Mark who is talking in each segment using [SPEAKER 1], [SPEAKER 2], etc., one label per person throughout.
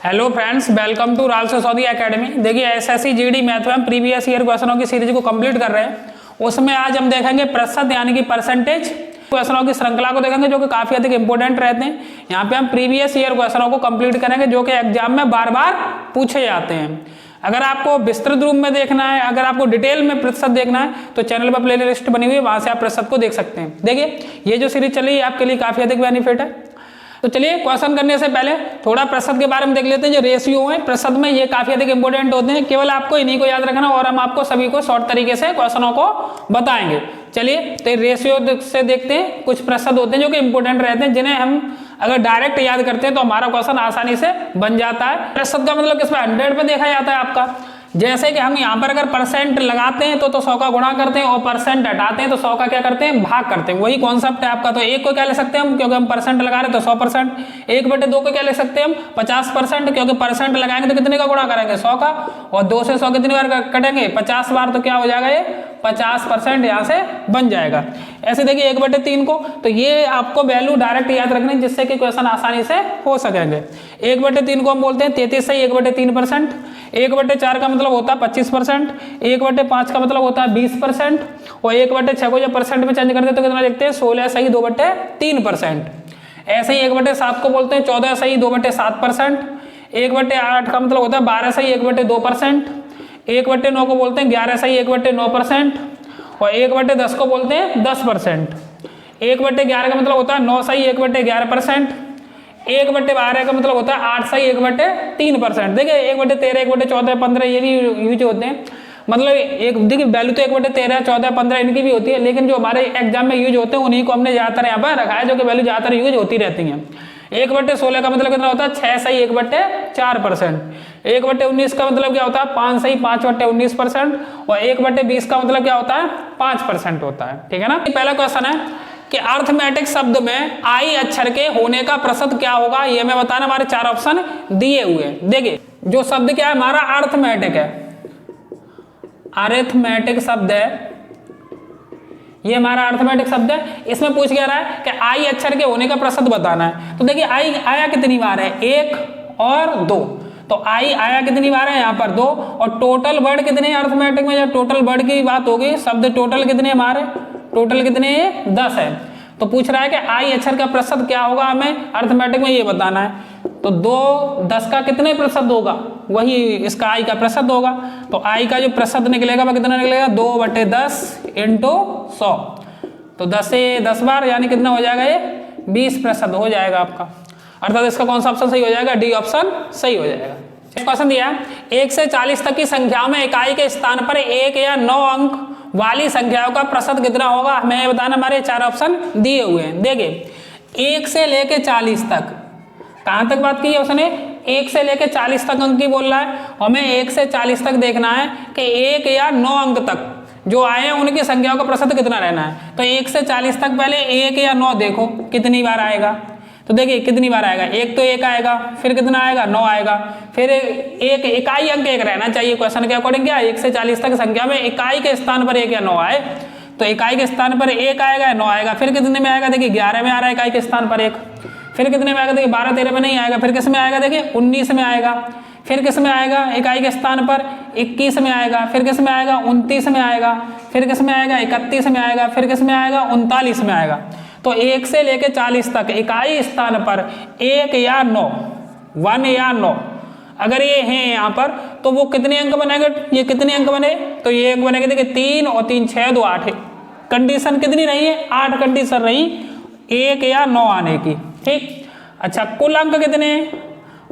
[SPEAKER 1] Hello friends, welcome to राल Sisodia academy. देखिए SSC GD math में प्रीवियस ईयर क्वेश्चनों की सीरीज को कंप्लीट कर रहे हैं। उसमें आज हम देखेंगे प्रतिशत यानी कि परसेंटेज क्वेश्चनों की श्रृंखला को देखेंगे जो कि काफी अधिक इंपॉर्टेंट रहते हैं। यहाँ पे हम प्रीवियस ईयर क्वेश्चनों को कंप्लीट करेंगे जो कि एग्जाम में बार बार पूछे जाते हैं। अगर आपको विस्तृत रूप में देखना है, अगर आपको डिटेल में प्रतिशत देखना है तो चैनल पर प्ले लिस्ट बनी हुई है, वहां से आप प्रतिशत को देख सकते हैं। देखिए ये जो सीरीज चली है आपके लिए काफी अधिक बेनिफिट है। तो चलिए क्वेश्चन करने से पहले थोड़ा प्रतिशत के बारे में देख लेते हैं। जो रेशियो है प्रतिशत में ये काफी अधिक इंपॉर्टेंट होते हैं। केवल आपको इन्हीं को याद रखना और हम आपको सभी को शॉर्ट तरीके से क्वेश्चनों को बताएंगे। चलिए तो रेशियो से देखते हैं। कुछ प्रतिशत होते हैं जो कि इंपॉर्टेंट रहते हैं, जिन्हें हम अगर डायरेक्ट याद करते हैं तो हमारा क्वेश्चन आसानी से बन जाता है। प्रतिशत का मतलब किसमें 100 पे देखा जाता है आपका। जैसे कि हम यहाँ पर अगर परसेंट लगाते हैं तो 100 का गुणा करते हैं और परसेंट हटाते हैं तो 100 का क्या करते हैं, भाग करते हैं। वही कॉन्सेप्ट है आपका। तो एक को क्या ले सकते हैं हम, क्योंकि हम परसेंट लगा रहे हैं तो 100%। 1/2 को क्या ले सकते हैं हम, 50%, क्योंकि परसेंट लगाएंगे तो कितने का गुणा करेंगे, 100 का। और 2 से 100 कितनी बार कटेंगे, 50 बार। तो क्या हो जाएगा, ये 50% यहाँ से बन जाएगा। ऐसे देखिए 1/3 को, तो ये आपको वैल्यू डायरेक्ट याद रखनी जिससे कि क्वेश्चन आसानी से हो सकेंगे। 1/3 को हम बोलते हैं 33 से 1/3%। 1/4 का मतलब होता है 25%। 1/5 का मतलब होता है 20%। और 1/6 को जब परसेंट में चेंज करते हैं तो कितना लिखते हैं, 16 सही 2/3%। ऐसे ही 1/7 को बोलते हैं 14 सही 2/7%। 1/8 का मतलब होता है 12 सही 1/2%। 1/9 को बोलते हैं 11 सही 1/9%। और 1/10 को बोलते हैं 10%। 1/11 का मतलब होता है 9 सही 1/11%। 1/12 का मतलब होता है 8 सही 1/3%। देखिए 1/13, 1/14, 15 ये भी यूज होते हैं। मतलब एक देखिए वैल्यू तो 1/13, 14, 15 इनकी भी होती है, लेकिन जो हमारे एग्जाम में यूज होते हैं उन्हीं को हमने ज्यादातर यहाँ पर रखा है, जो कि वैल्यू ज्यादातर यूज होती रहती है। 1/16 का मतलब कितना होता है, 6 सही 1/4%। 1/19 का मतलब क्या होता है, 5 सही 5/19%। और 1/20 का मतलब क्या होता है, 5% होता है। ठीक है ना। पहला क्वेश्चन है कि अर्थमेटिक शब्द में आई अक्षर के होने का प्रतिशत क्या होगा, ये मैं बताना। हमारे 4 ऑप्शन दिए हुए हैं। देखिए जो शब्द क्या है हमारा, अर्थमेटिक है। अरिथमेटिक शब्द है, ये हमारा अर्थमेटिक शब्द है। इसमें पूछ क्या रहा है कि आई अक्षर के होने का प्रतिशत बताना है। तो देखिए आई आया कितनी बार है, 1 और 2। तो आई आया कितनी बार है, यहाँ पर 2। और टोटल वर्ड कितने हैं अर्थमेटिक में, जब टोटल वर्ड की बात होगी, शब्द टोटल कितने हमारे, टोटल कितने हैं, 10 है। तो पूछ रहा है कि आई अक्षर का प्रतिशत क्या होगा, हमें अर्थमेटिक में ये बताना है। तो 2 10 का कितने प्रतिशत होगा, वही इसका आई का प्रतिशत होगा। तो आई का जो प्रतिशत निकलेगा वह कितना निकलेगा, 2/10 × 100। तो 10 से 10 बार यानी कितना हो जाएगा, ये 20% हो जाएगा आपका। अर्थात इसका कौन सा ऑप्शन सही हो जाएगा, डी ऑप्शन सही हो जाएगा। क्वेश्चन दिया 1 से 40 तक की संख्याओं में इकाई के स्थान पर 1 या 9 अंक वाली संख्याओं का प्रतिशत कितना होगा, हमें ये बताना। हमारे 4 ऑप्शन दिए हुए हैं। देखिए 1 से लेके 40 तक, कहां तक बात की है उसने, 1 से लेके 40 तक अंक की बोल रहा है। हमें 1 से 40 तक देखना है कि 1 या 9 अंक तक जो आए हैं उनकी संख्याओं का प्रतिशत कितना रहना है। तो 1 से 40 तक पहले 1 या 9 देखो कितनी बार आएगा। तो देखिए कितनी बार आएगा, 1 तो 1 आएगा, फिर कितना आएगा, 9 आएगा, फिर एक इकाई अंक 1 रहना चाहिए क्वेश्चन के अकॉर्डिंग। क्या 1 से 40 तक संख्या में इकाई के स्थान पर 1 या 9 आए, तो इकाई के स्थान पर 1 आएगा, 9 आएगा। फिर कितने में आएगा, देखिए 11 में आ रहा है इकाई के स्थान पर 1। फिर कितने में आएगा, देखिए 12, 13 में नहीं आएगा। फिर किस में आएगा, देखिए 19 में आएगा। फिर किस में आएगा, इकाई के स्थान पर 21 में आएगा। फिर किस में आएगा, 29 में आएगा। फिर किस में आएगा, 31 में आएगा। फिर किस में आएगा, 39 में आएगा। तो 1 से लेके 40 तक इकाई स्थान पर 1 या 9, 1 या 9 अगर ये हैं यहाँ पर, तो वो कितने अंक बनेंगे, ये कितने अंक बने, तो ये अंक बनेंगे। देखिए 3 और 3 6 2 8 कंडीशन कितनी रही है, 8 कंडीशन रही 1 या 9 आने की। ठीक, अच्छा कुल अंक कितने,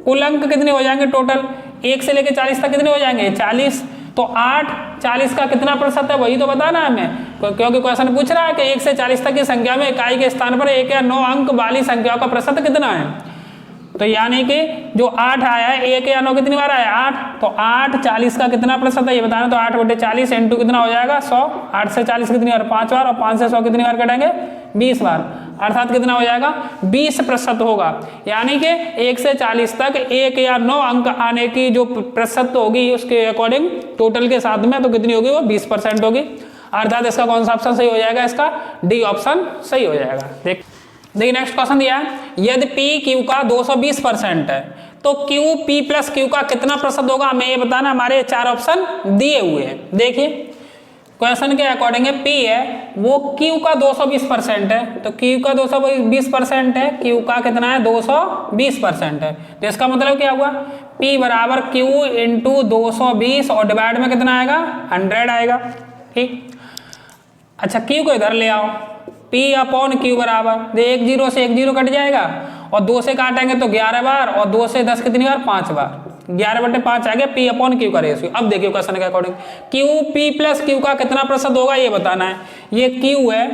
[SPEAKER 1] कुल अंक कितने हो जाएंगे टोटल, 1 से लेके 40 तक कितने हो जाएंगे, 40। तो 8 40 का कितना प्रतिशत है वही तो बताना है हमें, क्योंकि क्वेश्चन पूछ रहा है कि 1 से 40 तक की संख्या में इकाई के स्थान पर 1 या 9 अंक वाली संख्याओं का प्रतिशत कितना है। तो यानी कि जो 8 आया है, 1 या 9 कितनी बार आया, 8। तो 8 40 का कितना प्रतिशत है ये बताना। तो 8/40 इंटू कितना हो जाएगा, 100। 8 से 40 कितनी बार, 5 बार। और 5 से 100 कितनी बार कटेंगे, 20 बार। अर्थात कितना हो जाएगा, 20% होगा। यानी कि 1 से 40 तक 1 या 9 अंक आने की जो प्रतिशत होगी उसके अकॉर्डिंग टोटल के साथ में, तो कितनी होगी, वो 20% होगी। अर्थात इसका कौन सा ऑप्शन सही हो जाएगा, इसका डी ऑप्शन सही हो जाएगा। देखिए नेक्स्ट क्वेश्चन दिया है, यदि पी क्यू का 220% है तो क्यू पी प्लस क्यू का कितना प्रतिशत होगा हमें ये बताना। हमारे 4 ऑप्शन दिए हुए हैं। देखिए क्वेश्चन के अकॉर्डिंग है P है वो Q का 220% है, तो Q का 220% है, Q का कितना है 220% है। तो इसका मतलब क्या हुआ P बराबर Q इंटू 220 और डिवाइड में कितना आएगा 100 आएगा। ठीक, अच्छा Q को इधर ले आओ, P अपॉन Q बराबर 1 0 से 1 0 कट जाएगा और 2 से काटेंगे तो 11 बार और 2 से 10 कितनी बार 5 बार, 11/5 आ गया P अपॉन Q का रेशियो। अब देखिए क्वेश्चन के according Q P plus Q का कितना प्रतिशत होगा ये बताना है। ये Q है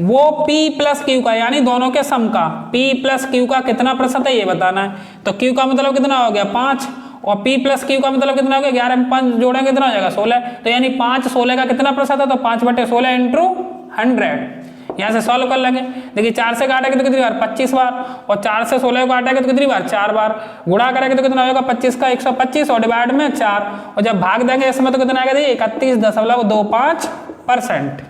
[SPEAKER 1] वो P प्लस Q का यानी दोनों के सम का P प्लस Q का कितना प्रतिशत है ये बताना है। तो Q का मतलब कितना हो गया 5 और P प्लस Q का मतलब कितना हो गया 11 में 5 जोड़ेंगे कितना हो जाएगा 16, तो यानी 5 16 का कितना प्रतिशत है तो 5/16 इंटू 100। यहाँ से सॉल्व कर लेंगे। देखिए 4 से काटेंगे तो कितनी बार 25 बार और 4 से 16 को काटेंगे तो कितनी बार 4 बार, गुणा करेंगे तो कितना होगा 25 का 125 और डिवाइड में 4 और जब भाग देंगे इसमें तो कितना आएगा देखिए 31.25%।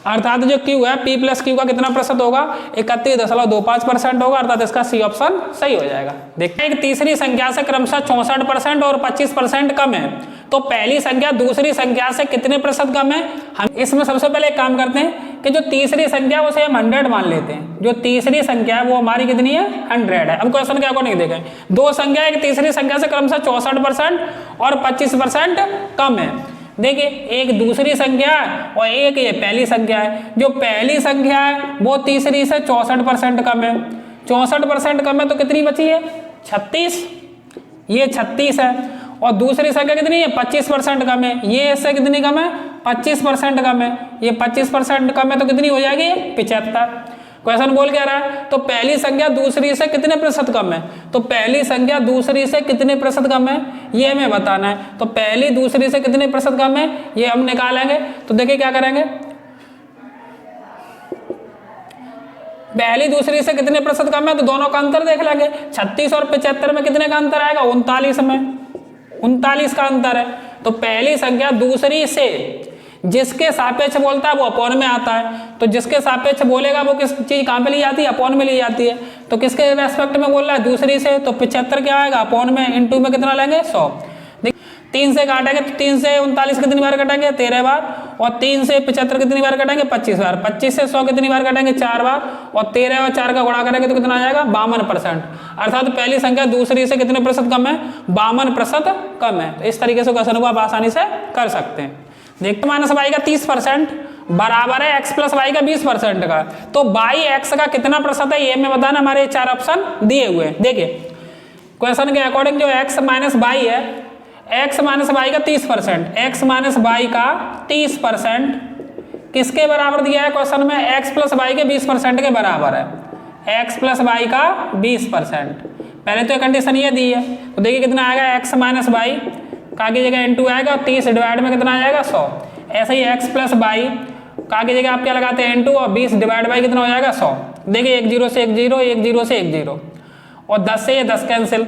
[SPEAKER 1] अर्थात जो Q है P प्लस Q का कितना प्रतिशत होगा 31.25% होगा, अर्थात इसका सी ऑप्शन सही हो जाएगा। देखते हैं एक तीसरी संख्या से क्रमशः 64% और 25% कम है, तो पहली संख्या दूसरी संख्या से कितने प्रतिशत कम है। हम इसमें सबसे पहले एक काम करते हैं कि जो तीसरी संख्या उसे हम 100 मान लेते हैं। जो तीसरी संख्या है वो हमारी कितनी है 100 है। अब क्वेश्चन के अकॉर्डिंग देखें, दो संख्या एक तीसरी संख्या से क्रमशः 64% और 25% कम है। देखिए एक दूसरी संख्या है और एक ये पहली संख्या है। जो पहली संख्या है वो तीसरी से 64% कम है, 64% कम है तो कितनी बची है 36, ये 36 है। और दूसरी संख्या कितनी है 25% कम है, ये इससे कितनी कम है 25% कम है, ये 25% कम है तो कितनी हो जाएगी 75। क्वेश्चन बोल क्या रहा है तो पहली संख्या दूसरी से कितने प्रतिशत कम है, तो पहली संख्या दूसरी से कितने प्रतिशत कम है ये हमें बताना है। तो पहली दूसरी से कितने प्रतिशत कम है ये हम निकालेंगे। तो देखिए क्या करेंगे, पहली दूसरी से कितने प्रतिशत कम है तो दोनों का अंतर देख लेंगे। 36 और 75 में कितने का अंतर आएगा 39 में, 39 का अंतर है। तो पहली संख्या दूसरी से जिसके सापेक्ष बोलता है वो अपॉन में आता है, तो जिसके सापेक्ष बोलेगा वो किस चीज कहाँ पे ली जाती है अपॉन में ली जाती है। तो किसके रेस्पेक्ट में बोल रहा है दूसरी से, तो 75 क्या आएगा अपॉन में, इंटू में कितना लेंगे 100। 3 से काटेंगे तो 3 से 39 कितनी बार कटेंगे 13 बार और 3 से 75 कितनी बार कटेंगे 25 बार, 25 से 100 कितनी बार कटेंगे 4 बार और 13 और 4 का गुणा करेंगे तो कितना आ जाएगा 52%। अर्थात पहली संख्या दूसरी से कितने प्रतिशत कम है 52% कम है। तो इस तरीके से क्वेश्चन को आप आसानी से कर सकते हैं। देखते माइनस वाई का 30% बराबर है x प्लस वाई का 20% का, तो बाई x का कितना प्रतिशत है ये हमें बताना। हमारे 4 ऑप्शन दिए हुए हैं। देखिए क्वेश्चन के अकॉर्डिंग जो x माइनस वाई है, x माइनस वाई का 30%, x माइनस वाई का 30% किसके बराबर दिया है क्वेश्चन में, x प्लस वाई के 20% के बराबर है। x प्लस वाई का 20%, पहले तो कंडीशन ये दी है। तो देखिए कितना आएगा x माइनस वाई का की जगह इंटू आएगा 30 डिवाइड में कितना आ जाएगा 100। ऐसे ही x प्लस वाई का की जगह आप क्या लगाते हैं इंटू और 20 डिवाइड बाई कितना हो जाएगा 100। देखिए 1 0 से 1 0, 1 0 से 1 0 और 10 से ये 10 कैंसिल,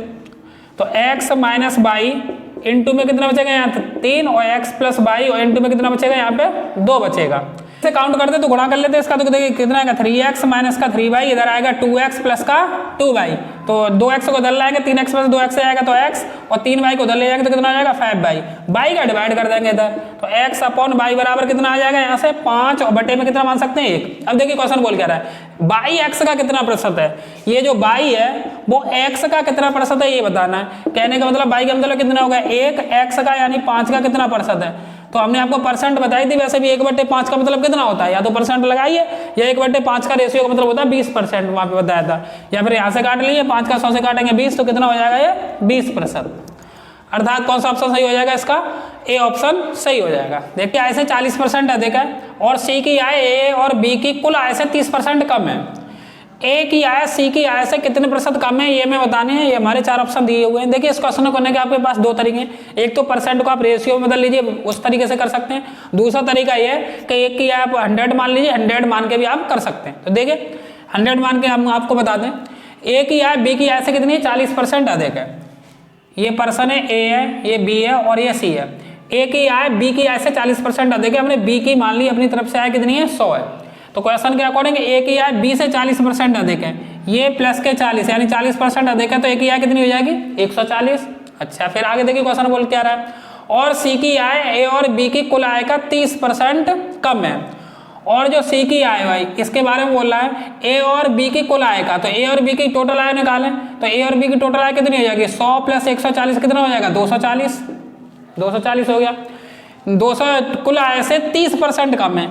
[SPEAKER 1] तो x माइनस वाई इंटू में कितना बचेगा यहाँ 3 और x प्लस वाई और इंटू में कितना बचेगा यहाँ पे 2 बचेगा। इसे काउंट करते तो गुणा कर लेते इसका, तो देखिए कितना आएगा 3x माइनस का 3y, इधर आएगा 2x प्लस का 2y, तो 2x को उधर लाएंगे 3x प्लस 2x आएगा तो x और 3y को उधर ले जाएंगे तो कितना आ जाएगा 5y, y का डिवाइड कर देंगे इधर, तो x अपॉन y बराबर कितना आ जाएगा यहाँ से 5 और बटे में कितना मान सकते हैं 1। अब देखिए क्वेश्चन बोल क्या रहा है बाई x का कितना प्रतिशत है, ये जो बाई है वो x का कितना प्रतिशत है ये बताना है। कहने का मतलब बाई का मतलब कितना होगा 1 x का यानी 5 का कितना प्रतिशत है। तो हमने आपको परसेंट बताई थी, वैसे भी 1/5 का मतलब कितना होता है, या तो परसेंट लगाइए या 1/5 का रेशियो का मतलब होता है 20%, वहां पे बताया था, या फिर यहाँ से काट लीजिए 5 का 100 से काटेंगे 20 तो कितना हो जाएगा ये 20%। अर्थात कौन सा ऑप्शन सही हो जाएगा इसका, ए ऑप्शन सही हो जाएगा। देखिए आय से 40% अधिक है और सी की आय ए और बी की कुल आय से 30% कम है। ए की आय सी की आय से कितने प्रतिशत कम है ये हमें बताने हैं। ये हमारे 4 ऑप्शन दिए हुए हैं। देखिए इस क्वेश्चन को करने के आपके पास 2 तरीके हैं। एक तो परसेंट को आप रेशियो में बदल लीजिए, उस तरीके से कर सकते हैं। दूसरा तरीका ये है कि एक की आय आप 100 मान लीजिए, 100 मान के भी आप कर सकते हैं। तो देखिए 100 मान के हम आपको बता दें, ए की आय बी की आय से कितनी है 40% अधिक है। ये पर्सन है ए है, ये बी है और ये सी है। ए की आय बी की आय से 40% अधिक है, हमने बी की मान ली अपनी तरफ से आय कितनी है 100 है। तो क्वेश्चन के अकॉर्डिंग ए की आय बी से 40% अधिक है, ये प्लस के 40 यानी 40% अधिक है, तो ए की आय कितनी हो जाएगी 140। अच्छा फिर आगे देखिए क्वेश्चन बोल क्या रहा है, और सी की आय ए और बी की कुल आय का 30% कम है, और जो सी की आय भाई इसके बारे में बोल रहा है ए और बी की कुल आय का, तो ए और बी की टोटल आय निकालें, तो ए और बी की टोटल आय कितनी हो जाएगी 100 प्लस 140 कितना हो जाएगा 240, 240 हो गया। 200 कुल आय से 30% कम है,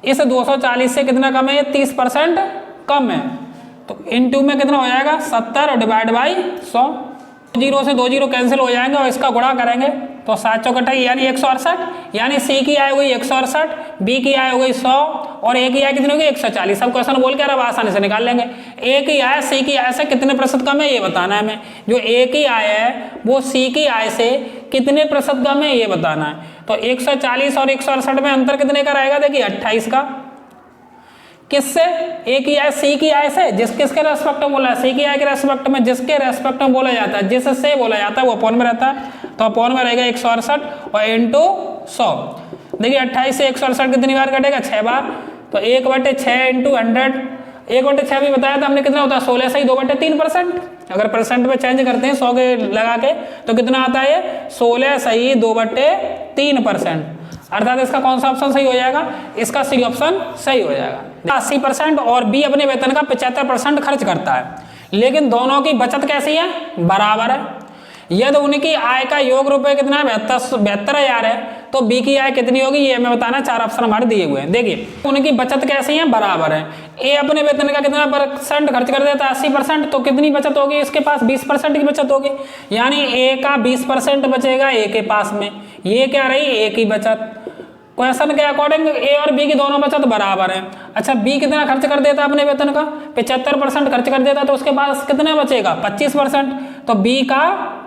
[SPEAKER 1] इस 240 से कितना कम है, ये 30% कम है, तो इनटू में कितना हो जाएगा 70 डिवाइड बाई 100, 0 से 2 0 कैंसिल हो जाएंगे और इसका गुणा करेंगे तो 7 चौकटा यानी 168, यानी सी की आय हो गई 168, बी की आय हो गई 100 और ए की आय कितनी होगी 140। सब क्वेश्चन बोल के अब आसानी से निकाल लेंगे। ए की आय सी की आय से कितने प्रतिशत कम है ये बताना है हमें, जो ए की आय है वो सी की आय से कितने प्रतिशत कम है ये बताना है। तो 140 और 168 में अंतर कितने का रहेगा, देखिए 28 का। किससे, ए की आय सी की आय से, किसके रेस्पेक्ट में बोला है, सी की आय के रेस्पेक्ट में, जिसके रेस्पेक्ट में बोला जाता है, जिससे बोला जाता है वो अपॉन में रहता है, तो अपॉन में रहेगा 168 और इंटू 100। देखिए 28 से 168 कितनी बार कटेगा 6 बार, तो 1/6 इंटू 100, 1/6 भी बताया था हमने कितना होता है 16 से ही 2/3%, अगर परसेंट में चेंज करते हैं 100 के लगा के तो कितना आता है ये 16 सही 2/3%, अर्थात इसका कौन सा ऑप्शन सही हो जाएगा, इसका सी ऑप्शन सही हो जाएगा। 80% और बी अपने वेतन का 75% खर्च करता है, लेकिन दोनों की बचत कैसी है, बराबर है। यदि उनकी आय का योग रुपए कितना है 72,000 है, तो बी की आय कितनी होगी ये हमें बताना, 4 ऑप्शन हमारे दिए हुए हैं। देखिए उनकी बचत कैसी है, बराबर है। ए अपने वेतन का कितना % खर्च कर देता है 80%, तो कितनी बचत होगी इसके पास 20% की बचत होगी, यानी ए का 20% बचेगा ए के पास में, ये क्या रही ए की बचत। क्वेश्चन के अकॉर्डिंग ए और बी की दोनों बचत बराबर है। अच्छा बी कितना खर्च कर देता है अपने वेतन का 75% खर्च कर देता है, तो उसके पास कितना बचेगा 25%, तो बी का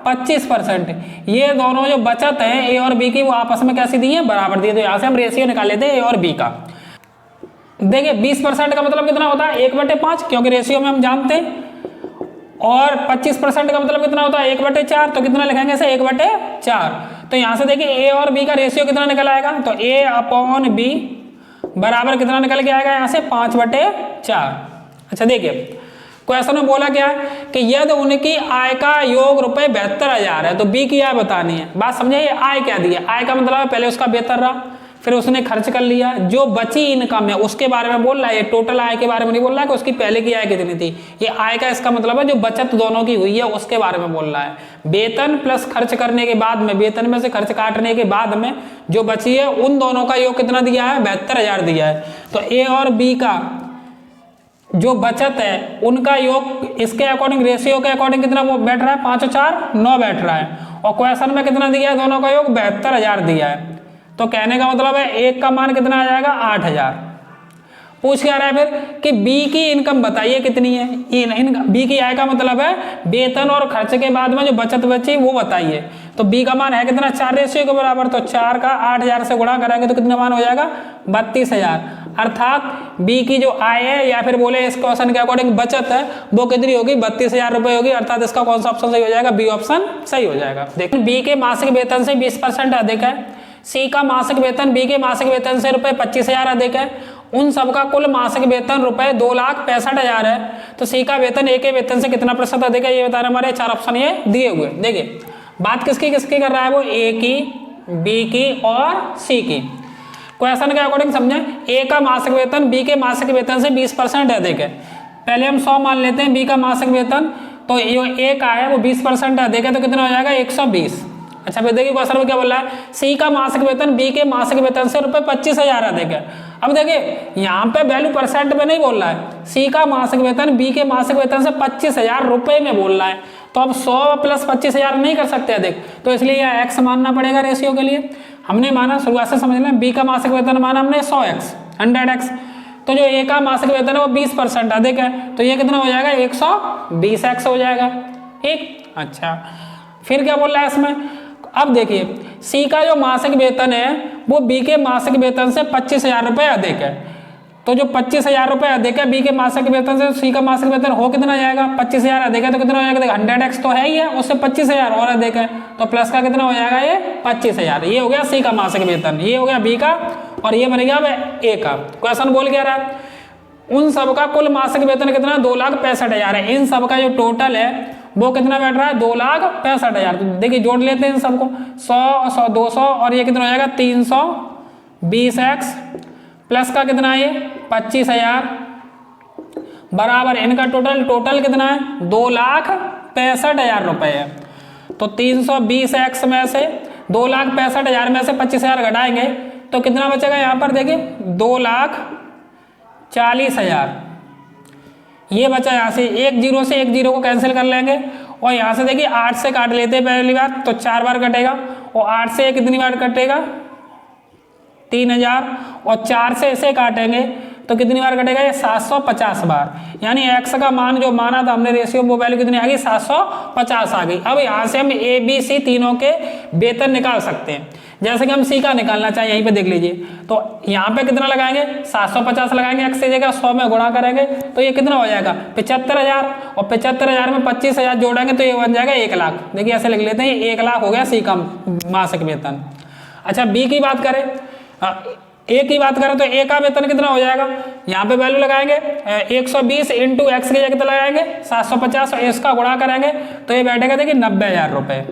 [SPEAKER 1] 25%। ये दोनों जो बचत है ए और बी की वो आपस में कैसी दी है, बराबर दी है, तो यहाँ से हम रेशियो निकाल लेते हैं ए और बी का। देखिए 20% का मतलब कितना होता है 1/5, क्योंकि रेशियो में हम जानते हैं, और 25% का मतलब कितना होता है 1/4, तो कितना लिखेंगे इसे 1/4। तो यहाँ से देखिए ए और बी का रेशियो कितना निकल आएगा, तो ए अपॉन बी बराबर कितना निकल के आएगा यहाँ से 5/4। अच्छा देखिए क्वेश्चन में बोला क्या है कि यदि उनकी आय का योग रुपए 72,000 है, तो बी की आय बतानी है। बात समझे, ये आय क्या दी है, आय का मतलब है पहले उसका वेतन रहा, फिर उसने खर्च कर लिया, जो बची इनकम है उसके बारे में बोल रहा है, ये टोटल आय के बारे में नहीं बोल रहा है कि उसकी पहले की आय कितनी थी। ये आय का इसका मतलब है जो बचत दोनों की हुई है उसके बारे में बोल रहा है। वेतन प्लस खर्च करने के बाद में, वेतन में से खर्च काटने के बाद में जो बची है उन दोनों का योग कितना दिया है 72,000 दिया है। तो ए और बी का जो बचत है उनका योग इसके अकॉर्डिंग, रेशियो के अकॉर्डिंग कितना वो बैठ रहा है 5 और 4 9 बैठ रहा है, और क्वेश्चन में कितना दिया है दोनों का योग 72,000 दिया है। तो कहने का मतलब है एक का मान कितना आ जाएगा 8,000। पूछ क्या रहा है फिर कि बी की इनकम बताइए कितनी है, बी की आय का मतलब है वेतन और खर्च के बाद में जो बचत बची वो बताइए। तो बी का मान है कितना 4 रेशियो के बराबर, तो 4 का 8,000 से गुणा करेंगे तो कितना मान हो जाएगा 32,000। अर्थात बी की जो आय है या फिर बोले इस क्वेश्चन के अकॉर्डिंग बचत है वो कितनी होगी 32,000 रुपए होगी, अर्थात इसका कौन सा ऑप्शन सही हो जाएगा, बी ऑप्शन सही हो जाएगा। देखिए बी के मासिक वेतन से 20% अधिक है, सी का मासिक वेतन बी के मासिक वेतन से रुपए 25,000 अधिक है, उन सबका कुल मासिक वेतन रुपए 2,65,000 है, तो सी का वेतन ए के वेतन से कितना प्रतिशत अधिक है ये बताना, हमारे 4 ऑप्शन ये दिए हुए। देखिए बात किसकी किसकी कर रहा है वो, ए की, बी की और सी की। क्वेश्चन के अकॉर्डिंग समझें, ए का मासिक वेतन बी के मासिक वेतन से 20% अधिक है। पहले हम 100 मान लेते हैं बी का मासिक वेतन, तो जो ए का है वो 20% अधिक है, तो कितना हो जाएगा 120। अच्छा फिर देखिए क्वेश्चन में क्या बोल रहा है, सी का मासिक वेतन बी के मासिक वेतन से रुपए 25,000 अधिक है। अब देखिए यहाँ पे वैल्यू परसेंट में नहीं बोल रहा है, सी का मासिक वेतन बी के मासिक वेतन से 25,000 रुपए में बोल रहा है, तो अब 100 प्लस 25,000 नहीं कर सकते अधिक, तो इसलिए यह एक्स मानना पड़ेगा रेशियो के लिए। हमने माना शुरुआत से समझ लें, बी का मासिक वेतन माना हमने 100x 100x, तो जो ए का मासिक वेतन है वो 20% अधिक है, तो ये कितना हो जाएगा 120x हो जाएगा। ठीक, अच्छा फिर क्या बोल रहा है इसमें, अब देखिए सी का जो मासिक वेतन है वो बी के मासिक वेतन से 25,000 रुपए अधिक है, तो जो 25,000 रुपए अधिक है बी के मासिक वेतन से सी का मासिक वेतन हो कितना जाएगा 25,000 अधिक है, तो कितना हो जाएगा 100x तो है ही है, उससे 25,000 और अधिक है, तो प्लस का कितना हो जाएगा ये 25,000। ये हो गया सी का मासिक वेतन, ये हो गया बी का, और ये बन गया ए का। क्वेश्चन बोल क्या रहा है, उन सबका कुल मासिक वेतन कितना 2,65,000 है। इन सबका जो टोटल है वो कितना बैठ रहा है 2,65,000। तो देखिए जोड़ लेते हैं इन सबको 100 100 200 और ये कितना हो जाएगा 320x प्लस का कितना है ये 25,000 बराबर इनका टोटल कितना है 2,65,000 रुपए है। तो 320x में से 2,65,000 में से 25,000 घटाएंगे तो कितना बचेगा यहाँ पर देखिए 2,40,000 ये बचा। यहाँ से एक जीरो को कैंसिल कर लेंगे और यहाँ से देखिए 8 से काट लेते हैं पहली बार तो 4 बार कटेगा और 8 से कितनी बार कटेगा 3,000 और 4 से इसे काटेंगे तो कितनी बार कटेगा ये 750 बार। यानी x का मान जो माना था हमने रेशियो वो वैल्यू कितनी आ गई 750 आ गई। अब यहाँ से हम ए बी सी तीनों के वेतन निकाल सकते हैं। जैसे कि हम सी का निकालना चाहें यहीं पे देख लीजिए तो यहाँ पे कितना लगाएंगे 750 लगाएंगे x की जगह 100 में गुणा करेंगे तो ये कितना हो जाएगा 75,000 और 75,000 में 25,000 जोड़ेंगे तो ये बन जाएगा 1,00,000। देखिए ऐसे लिख लेते हैं 1,00,000 हो गया सी का मासिक वेतन। अच्छा बी की बात करें ए की बात करें तो ए का वेतन कितना हो जाएगा यहाँ पे वैल्यू लगाएंगे 120 इंटू एक्स की जगह कितना लगाएंगे 750 और इसका गुणा करेंगे तो ये बैठेगा देखिए 90,000 रुपए।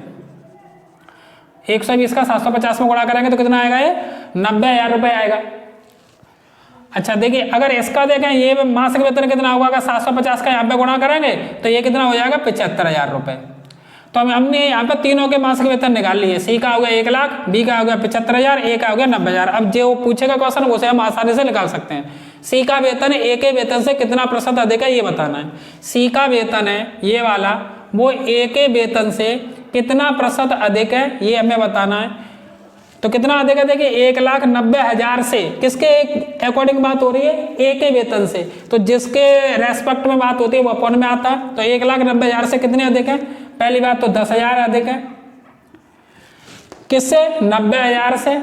[SPEAKER 1] 120 का 750 में गुणा करेंगे तो कितना आएगा ये 90,000 रुपए आएगा। अच्छा देखिए अगर इसका देखें ये मासिक वेतन कितना होगा 750 का यहाँ पे गुणा करेंगे तो ये कितना हो जाएगा 75,000 रुपए। तो हमने यहाँ पे तीनों के मासिक वेतन निकाल लिए। सी का हो गया 1,00,000 बी का हो गया 75,000 ए का हो गया 90,000। अब जो पूछेगा क्वेश्चन उसे हम आसानी से निकाल सकते हैं। सी का वेतन ए के वेतन से कितना प्रतिशत अधिक है ये बताना है। सी का वेतन है ये वाला वो ए के वेतन से कितना प्रतिशत अधिक है ये हमें बताना है। तो कितना अधिक है देखिए 1,90,000 से किसके अकॉर्डिंग बात हो रही है ए के वेतन से। तो जिसके रेस्पेक्ट में बात होती है वो अपॉन में आता है। तो 1,90,000 से कितने अधिक है पहली बात तो 10,000 अधिक है किससे 90,000 से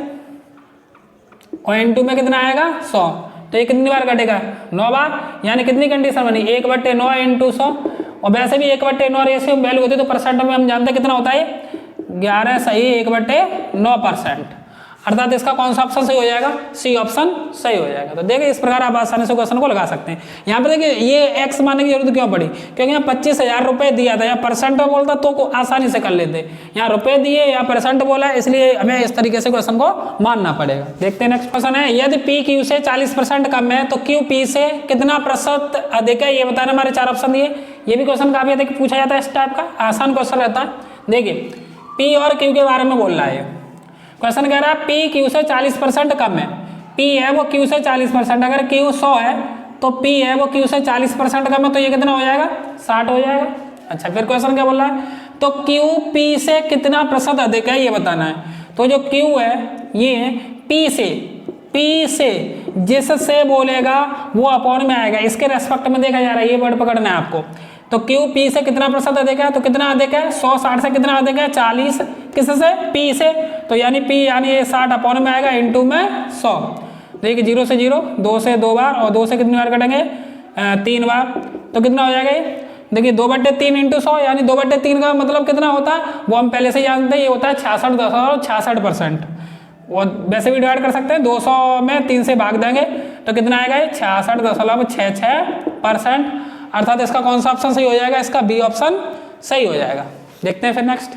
[SPEAKER 1] और इनटू में कितना आएगा 100 तो ये कितनी बार कटेगा 9 बार। यानी कितनी कंडीशन बनी 1/9 इंटू 100 और वैसे भी 1/9 रेशियो वैल्यू होती है तो परसेंट में हम जानते हैं कितना होता है 11 सही 1/9%। अर्थात इसका कौन सा ऑप्शन सही हो जाएगा सी ऑप्शन सही हो जाएगा। तो देखिए इस प्रकार आप आसानी से क्वेश्चन को लगा सकते हैं। यहाँ पे देखिए ये एक्स मानने की जरूरत क्यों पड़ी क्योंकि यहाँ 25,000 रुपए दिया था या परसेंट में बोलता तो को आसानी से कर लेते। यहाँ रुपए दिए या परसेंट बोला इसलिए हमें इस तरीके से क्वेश्चन को मानना पड़ेगा। देखते हैं नेक्स्ट क्वेश्चन है यदि पी क्यू से 40% कम है तो क्यू पी से कितना प्रतिशत अधिक है ये बताना। हमारे 4 ऑप्शन दिए। ये भी क्वेश्चन काफी अधिक पूछा जाता है इस टाइप का आसान क्वेश्चन रहता है। देखिए पी और क्यू के बारे में बोल रहा है क्वेश्चन कह रहा है पी क्यू से 40% कम है। पी है वो क्यू से 40%। अगर क्यू 100 है तो पी है वो क्यू से 40% कम है तो ये कितना हो जाएगा 60 हो जाएगा। अच्छा फिर क्वेश्चन क्या बोल रहा है तो क्यू पी से कितना प्रतिशत अधिक है ये बताना है। तो जो क्यू है ये पी से जिससे बोलेगा वो अपॉन में आएगा। इसके रेस्पेक्ट में देखा जा रहा है ये वर्ड पकड़ना है आपको। तो क्यू पी से कितना प्रतिशत अधिक है तो कितना अधिक है 100 60 से कितना अधिक है 40 किससे पी से। तो यानी पी यानी ये 60 अपॉन में आएगा इनटू में 100। देखिए 0 से 0 2 से 2 बार और 2 से कितनी बार कटेंगे 3 बार तो कितना हो जाएगा ये देखिए 2/3 इंटू 100 यानी 2/3 का मतलब कितना होता है वो हम पहले से जानते हैं ये होता है 66.66%। और वैसे भी डिवाइड कर सकते हैं 200 में 3 से भाग देंगे तो कितना आएगा ये 66.66%। अर्थात इसका कौन सा ऑप्शन सही हो जाएगा इसका बी ऑप्शन सही हो जाएगा। देखते हैं फिर नेक्स्ट